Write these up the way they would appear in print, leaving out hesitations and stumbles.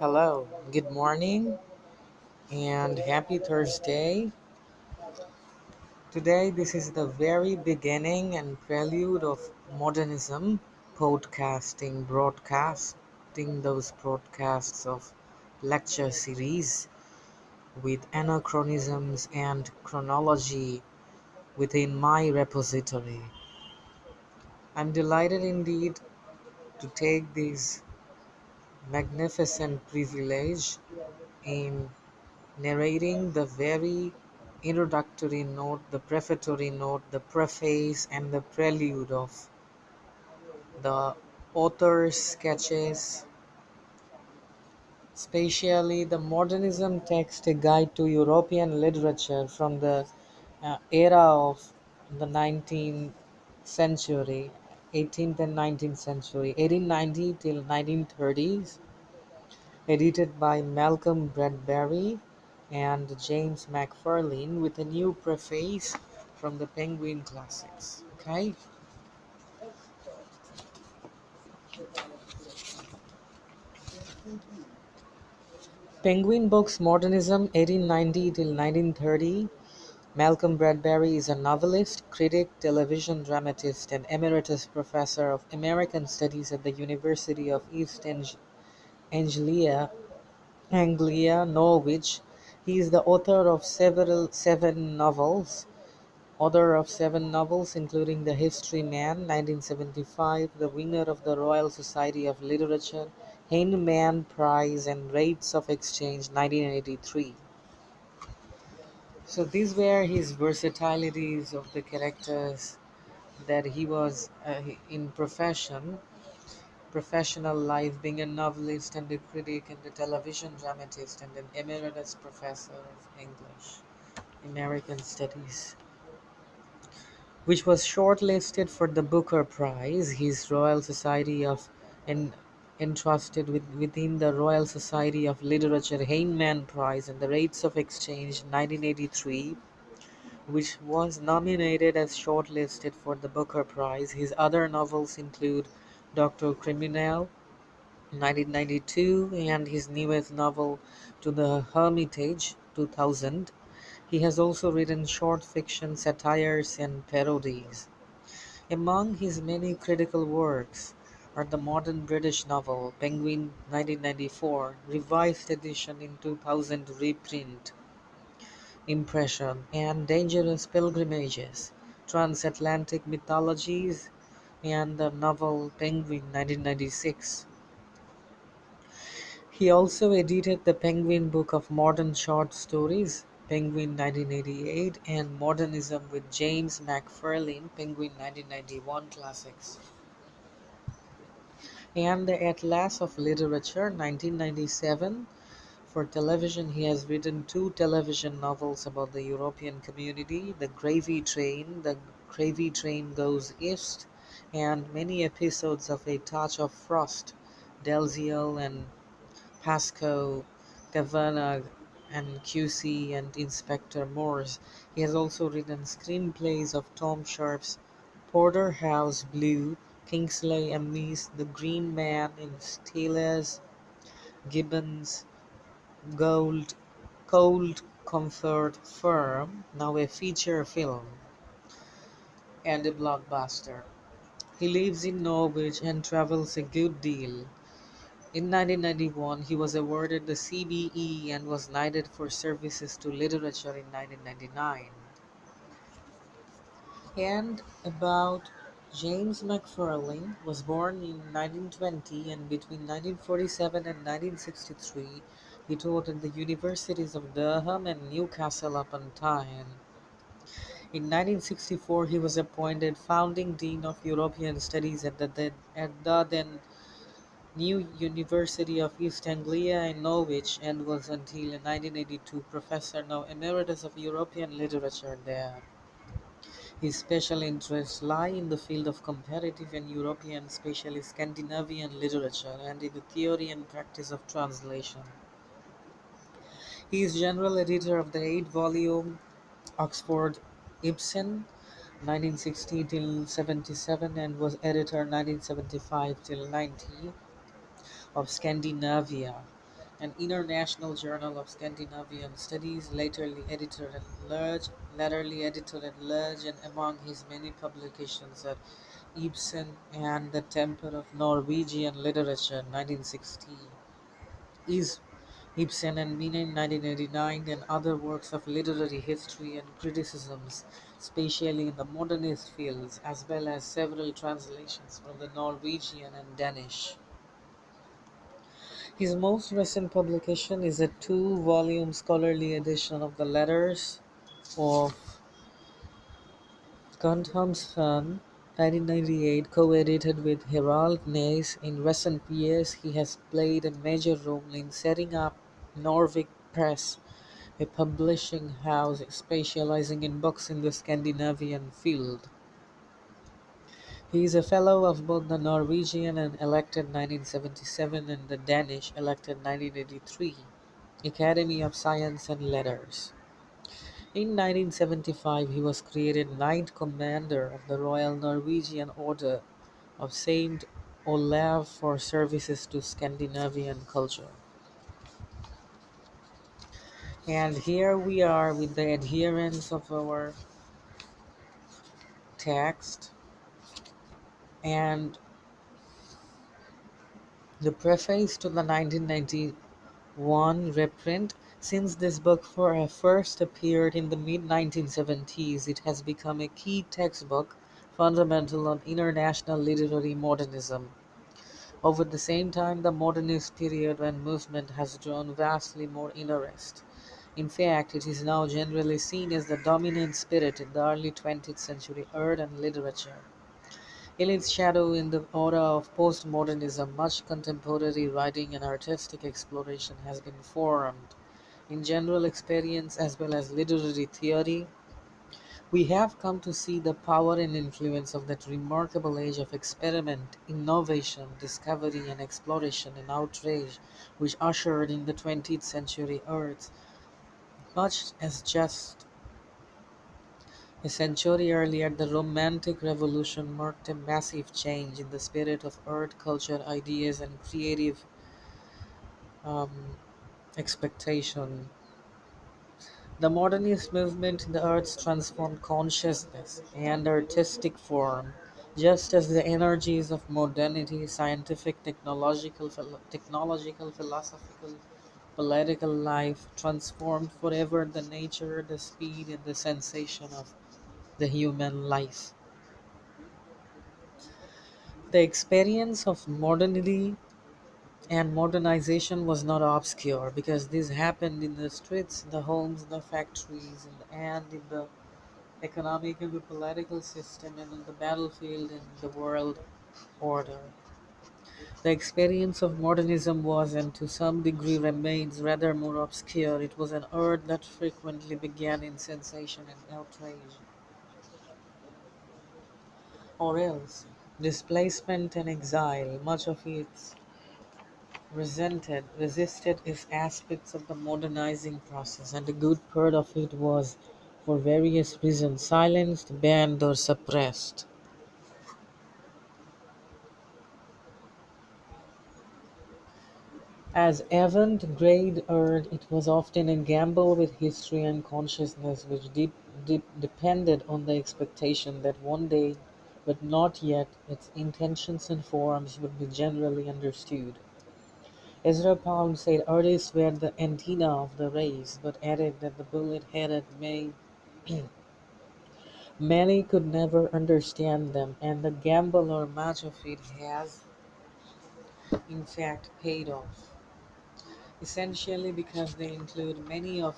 Hello, good morning, and happy Thursday. Today, this is the very beginning and prelude of modernism, broadcasting those broadcasts of lecture series with anachronisms and chronology within my repository. I'm delighted indeed to take this magnificent privilege in narrating the very introductory note, the prefatory note, the preface, and the prelude of the author's sketches, especially the Modernism text, a guide to European literature from the era of the 19th century, 18th and 19th century, 1890 till 1930s, edited by Malcolm Bradbury and James McFarlane with a new preface from the Penguin Classics. Okay, Penguin Books Modernism 1890 till 1930. Malcolm Bradbury is a novelist, critic, television dramatist, and emeritus professor of American Studies at the University of East Anglia, Norwich. He is the author of seven novels, including The History Man, 1975, the winner of the Royal Society of Literature Heinemann Prize, and Rates of Exchange, 1983. So these were his versatilities of the characters that he was in professional life, being a novelist and a critic and a television dramatist and an emeritus professor of English, American Studies, which was shortlisted for the Booker Prize. His Royal Society of en- entrusted within the Royal Society of Literature Heinemann Prize and the Rates of Exchange 1983, which was nominated as shortlisted for the Booker Prize. His other novels include Dr. Criminal 1992 and his newest novel To the Hermitage 2000. He has also written short fiction, satires, and parodies. Among his many critical works are the modern British novel Penguin 1994, revised edition in 2000 reprint, impression, and Dangerous Pilgrimages, Transatlantic Mythologies, and the novel Penguin 1996. He also edited the Penguin Book of Modern Short Stories, Penguin 1988, and Modernism with James McFarlane, Penguin 1991 Classics, and the Atlas of Literature 1997. For television, he has written two television novels about the European community, The Gravy Train Goes East, and many episodes of A Touch of Frost, Dalziel and Pascoe, Kavanagh, and QC and Inspector Morse. He has also written screenplays of Tom Sharp's Porterhouse Blue, Kingsley Amis, The Green Man in Steelers, Gibbons, Gold, Cold Comfort Firm, now a feature film, and a blockbuster. He lives in Norwich and travels a good deal. In 1991, he was awarded the CBE and was knighted for services to literature in 1999. And about James McFarlane was born in 1920, and between 1947 and 1963 he taught at the universities of Durham and Newcastle upon Tyne. In 1964 he was appointed founding dean of European Studies at the then new University of East Anglia in Norwich, and was until 1982 professor now emeritus of European literature there. His special interests lie in the field of comparative and European, especially Scandinavian literature, and in the theory and practice of translation. He is general editor of the 8-volume Oxford Ibsen 1960 till 77, and was editor 1975 till 90 of Scandinavia, an international journal of Scandinavian studies, latterly editor at large, and among his many publications are Ibsen and the Temper of Norwegian Literature, 1960, is Ibsen and Mina, 1989, and other works of literary history and criticisms, especially in the modernist fields, as well as several translations from the Norwegian and Danish. His most recent publication is a two-volume scholarly edition of the Letters of Guttormson, 1998, co-edited with Herald Naes. In recent years, he has played a major role in setting up Norvig Press, a publishing house specializing in books in the Scandinavian field. He is a fellow of both the Norwegian and elected 1977 and the Danish elected 1983 Academy of Science and Letters. In 1975, he was created Knight Commander of the Royal Norwegian Order of Saint Olav for services to Scandinavian culture. And here we are with the adherence of our text and the preface to the 1991 reprint. Since this book first appeared in the mid-1970s, it has become a key textbook fundamental on international literary modernism. Over the same time, the modernist period and movement has drawn vastly more interest. In fact, it is now generally seen as the dominant spirit in the early 20th century art and literature. In its shadow, in the aura of postmodernism, much contemporary writing and artistic exploration has been formed. In general experience as well as literary theory, we have come to see the power and influence of that remarkable age of experiment, innovation, discovery, and exploration and outrage which ushered in the 20th century Earth. Much as just a century earlier, the Romantic Revolution marked a massive change in the spirit of art, culture, ideas, and creative um, expectation. The modernist movement in the arts transformed consciousness and artistic form, just as the energies of modernity, scientific, technological, philosophical, political life transformed forever the nature, the speed, and the sensation of the human life. The experience of modernity and modernization was not obscure because this happened in the streets, the homes, the factories, and in the economic and the political system and on the battlefield and the world order. The experience of modernism was and to some degree remains rather more obscure. It was an art that frequently began in sensation and outrage, or else displacement and exile. Much of it resisted its aspects of the modernizing process, and a good part of it was, for various reasons, silenced, banned, or suppressed. As avant-garde art, it was often a gamble with history and consciousness which depended on the expectation that one day, but not yet, its intentions and forms would be generally understood. Ezra Pound said artists were the antenna of the race, but added that the bullet-headed many could never understand them, and the gamble or much of it has, in fact, paid off. Essentially because they include many of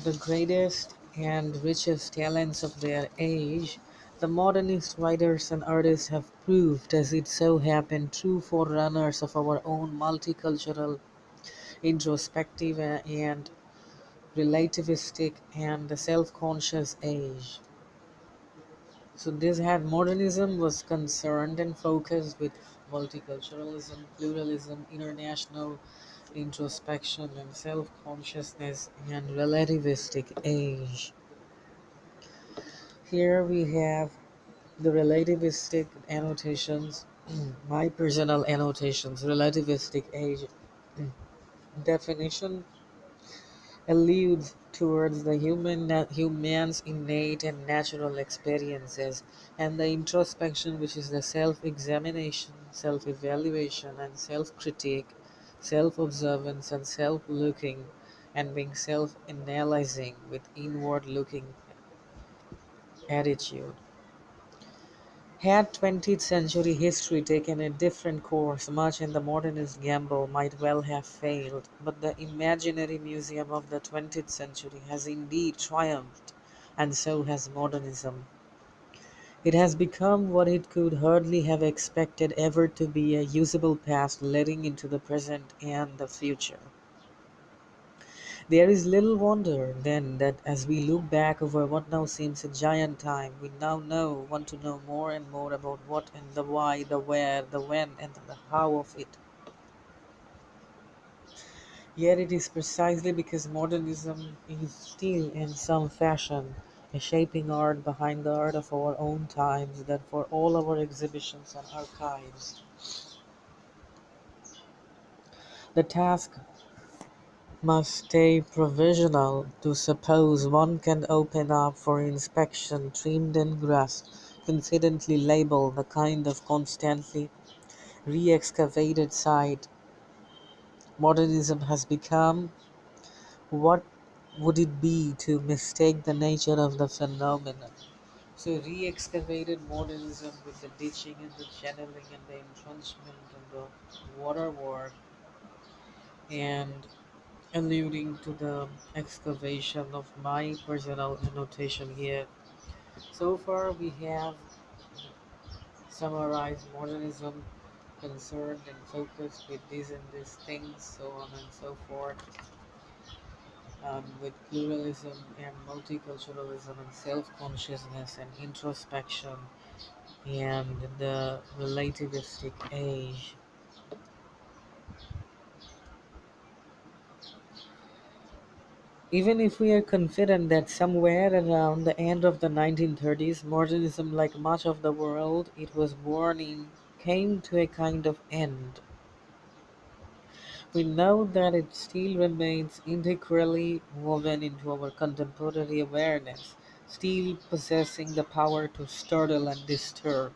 the greatest and richest talents of their age, the modernist writers and artists have proved, as it so happened, true forerunners of our own multicultural, introspective, and relativistic and self-conscious age. So this had modernism was concerned and focused with multiculturalism, pluralism, international introspection and self-consciousness and relativistic age. Here we have the relativistic annotations. My personal annotations, relativistic age definition alludes towards the human's innate and natural experiences, and the introspection, which is the self-examination, self-evaluation, and self-critique, self-observance, and self-looking, and being self-analyzing with inward-looking attitude. Had 20th century history taken a different course, much in the modernist gamble might well have failed, but the imaginary museum of the 20th century has indeed triumphed, and so has modernism. It has become what it could hardly have expected ever to be, a usable past leading into the present and the future. There is little wonder, then, that as we look back over what now seems a giant time, we now want to know more and more about what and the why, the where, the when, and the how of it. Yet it is precisely because modernism is still, in some fashion, a shaping art behind the art of our own times that for all our exhibitions and archives, the task must stay provisional. To suppose one can open up for inspection, trimmed and grasped, confidently labeled, the kind of constantly re-excavated site modernism has become, what would it be to mistake the nature of the phenomenon? So re-excavated modernism with the ditching and the channeling and the entrenchment and the waterwork, and alluding to the excavation of my personal annotation here. So far, we have summarized modernism concerned and focused with these and these things, so on and so forth, with pluralism and multiculturalism and self consciousness and introspection and the relativistic age. Even if we are confident that somewhere around the end of the 1930s, modernism, like much of the world it was born in, came to a kind of end, we know that it still remains integrally woven into our contemporary awareness, still possessing the power to startle and disturb.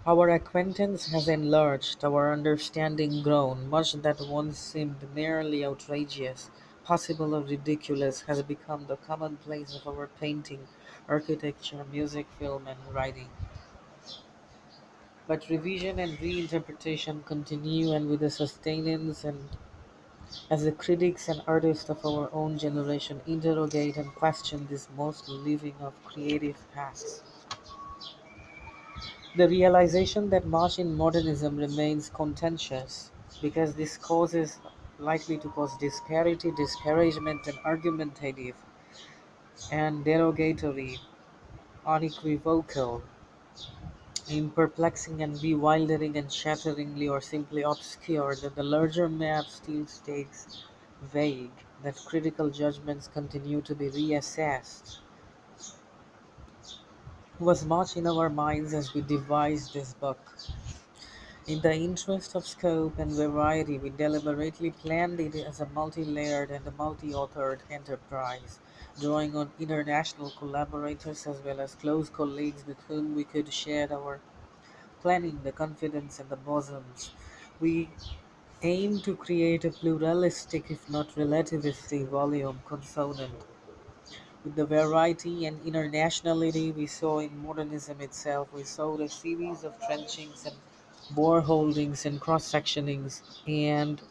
Our acquaintance has enlarged, our understanding grown, much that once seemed merely outrageous, possible or ridiculous, has become the commonplace of our painting, architecture, music, film, and writing. But revision and reinterpretation continue, and with the sustenance and as the critics and artists of our own generation interrogate and question this most living of creative pasts. The realization that much in modernism remains contentious, because this causes likely to cause disparity, disparagement, and argumentative and derogatory, unequivocal, in perplexing and bewildering and shatteringly or simply obscure, that the larger map still stays vague, that critical judgments continue to be reassessed, was much in our minds as we devised this book. In the interest of scope and variety, we deliberately planned it as a multi-layered and a multi-authored enterprise, drawing on international collaborators as well as close colleagues with whom we could share our planning, the confidence, and the bosoms. We aim to create a pluralistic, if not relativistic, volume consonant with the variety and internationality we saw in modernism itself. We saw a series of trenchings and bore holdings and cross sectionings and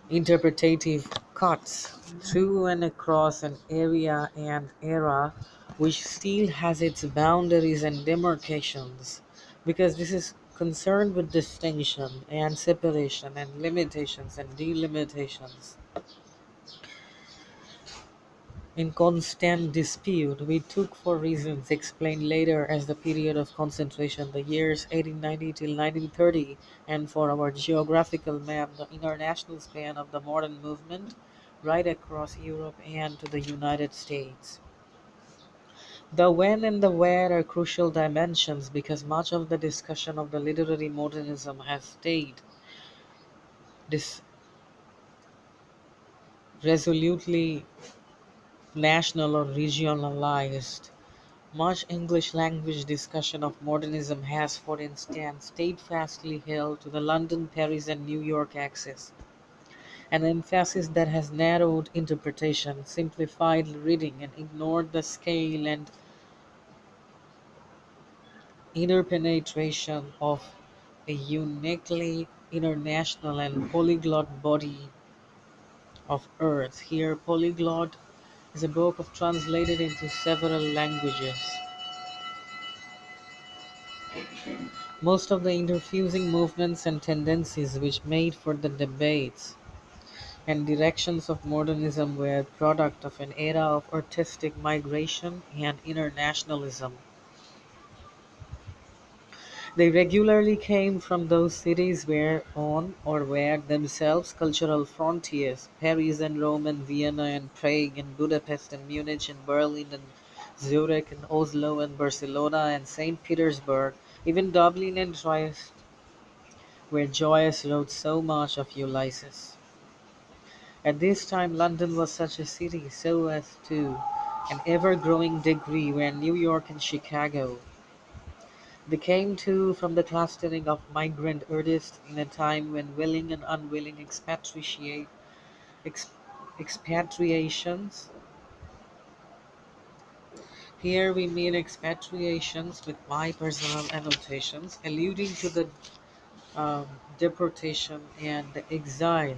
interpretative cuts through and across an area and era which still has its boundaries and demarcations, because this is concerned with distinction and separation and limitations and delimitations. In constant dispute, we took for reasons explained later as the period of concentration, the years 1890 till 1930, and for our geographical map, the international span of the modern movement right across Europe and to the United States. The when and the where are crucial dimensions because much of the discussion of the literary modernism has stayed this resolutely national or regionalized. Much English language discussion of modernism has, for instance, stayed fastly held to the London, Paris, and New York axis, an emphasis that has narrowed interpretation, simplified reading, and ignored the scale and interpenetration of a uniquely international and polyglot body of earth. Here, polyglot is a book of translated into several languages. Most of the interfusing movements and tendencies which made for the debates and directions of modernism were a product of an era of artistic migration and internationalism. They regularly came from those cities where on or were themselves cultural frontiers, Paris and Rome and Vienna and Prague and Budapest and Munich and Berlin and Zurich and Oslo and Barcelona and St. Petersburg, even Dublin and Trieste, where Joyce wrote so much of Ulysses. At this time London was such a city, so as to an ever-growing degree where New York and Chicago. They came too from the clustering of migrant artists in a time when willing and unwilling ex- expatriations. Here we mean expatriations with my personal annotations, alluding to the deportation and the exile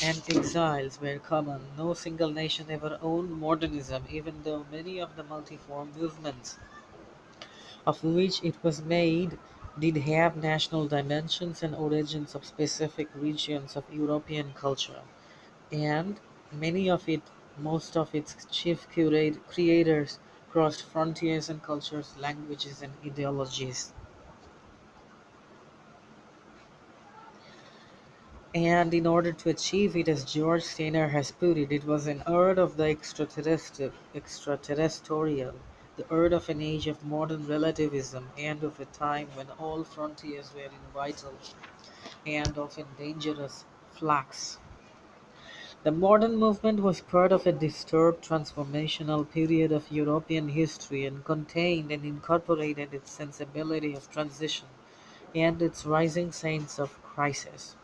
and exiles were common. No single nation ever owned modernism, even though many of the multiform movements of which it was made did have national dimensions and origins of specific regions of European culture, and most of its chief creators crossed frontiers and cultures, languages, and ideologies. And in order to achieve it, as George Steiner has put it, it was an urge of the extraterrestrial, the urge of an age of modern relativism, and of a time when all frontiers were in vital and often dangerous flux. The modern movement was part of a disturbed transformational period of European history and contained and incorporated its sensibility of transition and its rising sense of crisis.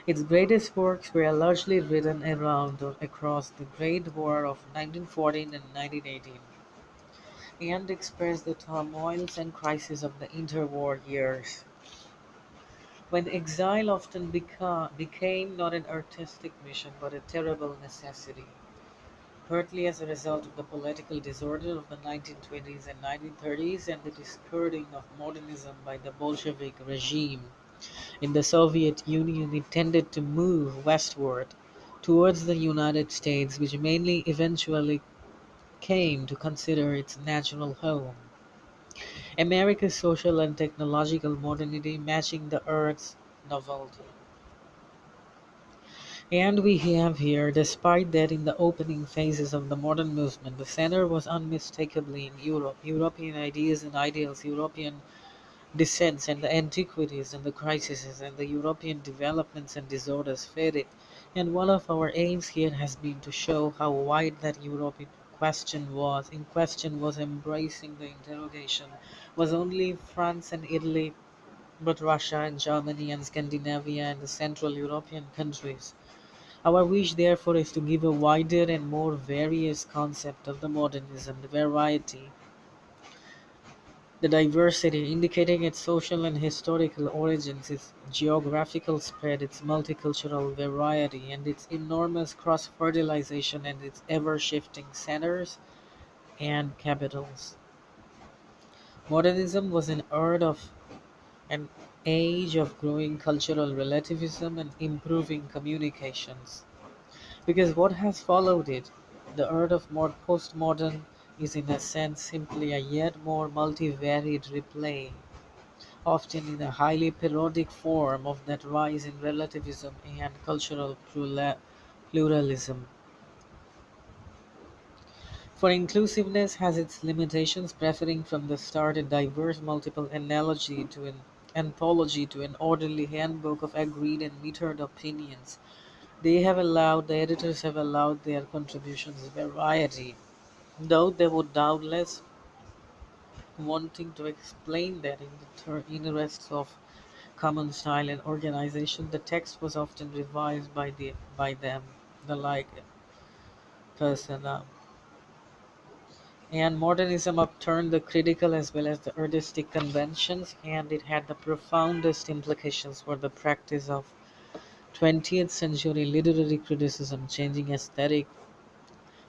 Its greatest works were largely written around or across the Great War of 1914 and 1918, and express the turmoils and crises of the interwar years, when exile often became not an artistic mission but a terrible necessity, partly as a result of the political disorder of the 1920s and 1930s and the discarding of modernism by the Bolshevik regime in the Soviet Union. It tended to move westward towards the United States, which mainly eventually came to consider its natural home. America's social and technological modernity matching the Earth's novelty. And we have here, despite that in the opening phases of the modern movement, the center was unmistakably in Europe, European ideas and ideals, European descents and the antiquities and the crises and the European developments and disorders fed it. And one of our aims here has been to show how wide that European question was embracing the interrogation was only France and Italy, but Russia and Germany and Scandinavia and the Central European countries. Our wish, therefore, is to give a wider and more various concept of the modernism, the variety, the diversity, indicating its social and historical origins, its geographical spread, its multicultural variety, and its enormous cross-fertilization and its ever-shifting centers and capitals. Modernism was an age of growing cultural relativism and improving communications. Because what has followed it, the art of postmodern, is in a sense simply a yet more multivariate replay, often in a highly parodic form of that rise in relativism and cultural pluralism. For inclusiveness has its limitations, preferring from the start a diverse multiple analogy to an anthology to an orderly handbook of agreed and metered opinions. The editors have allowed their contributions variety, though they would doubtless wanting to explain that in the interests of common style and organization, the text was often revised by them, the like person. And modernism upturned the critical as well as the artistic conventions, and it had the profoundest implications for the practice of 20th century literary criticism, changing aesthetic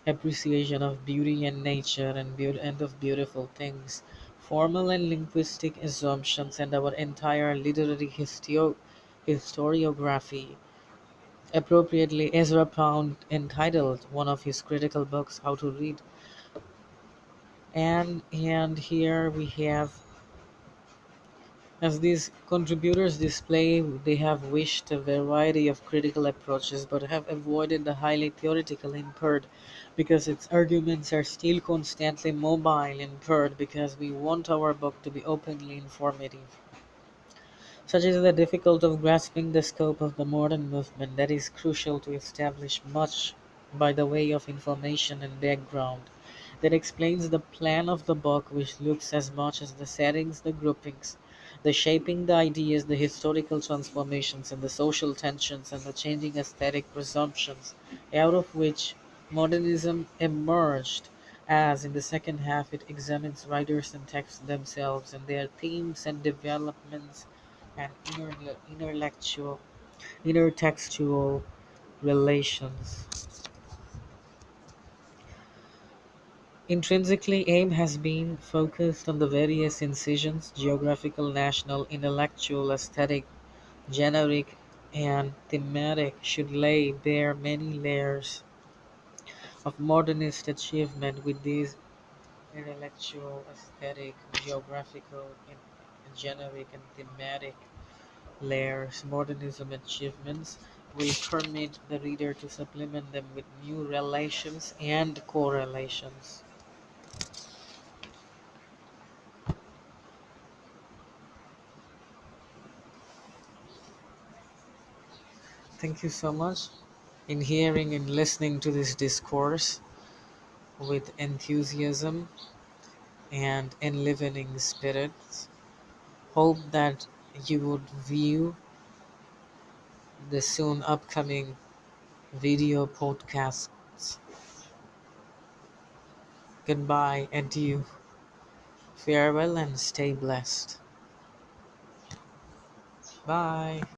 appreciation of beauty and nature and of beautiful things, formal and linguistic assumptions, and our entire literary historiography. Appropriately, Ezra Pound entitled one of his critical books "How to Read," and here we have, as these contributors display, they have wished a variety of critical approaches but have avoided the highly theoretical in part because its arguments are still constantly mobile in part because we want our book to be openly informative. Such is the difficulty of grasping the scope of the modern movement that is crucial to establish much by the way of information and background that explains the plan of the book, which looks as much as the settings, the groupings, the shaping, the ideas, the historical transformations, and the social tensions and the changing aesthetic presumptions out of which modernism emerged, as in the second half it examines writers and texts themselves and their themes and developments and intertextual relations. Intrinsically, aim has been focused on the various incisions, geographical, national, intellectual, aesthetic, generic, and thematic, should lay bare many layers of modernist achievement with these intellectual, aesthetic, geographical, generic, and thematic layers. Modernism achievements will permit the reader to supplement them with new relations and correlations. Thank you so much in hearing and listening to this discourse with enthusiasm and enlivening spirits. Hope that you would view the soon upcoming video podcasts. Goodbye, adieu, farewell, and stay blessed. Bye.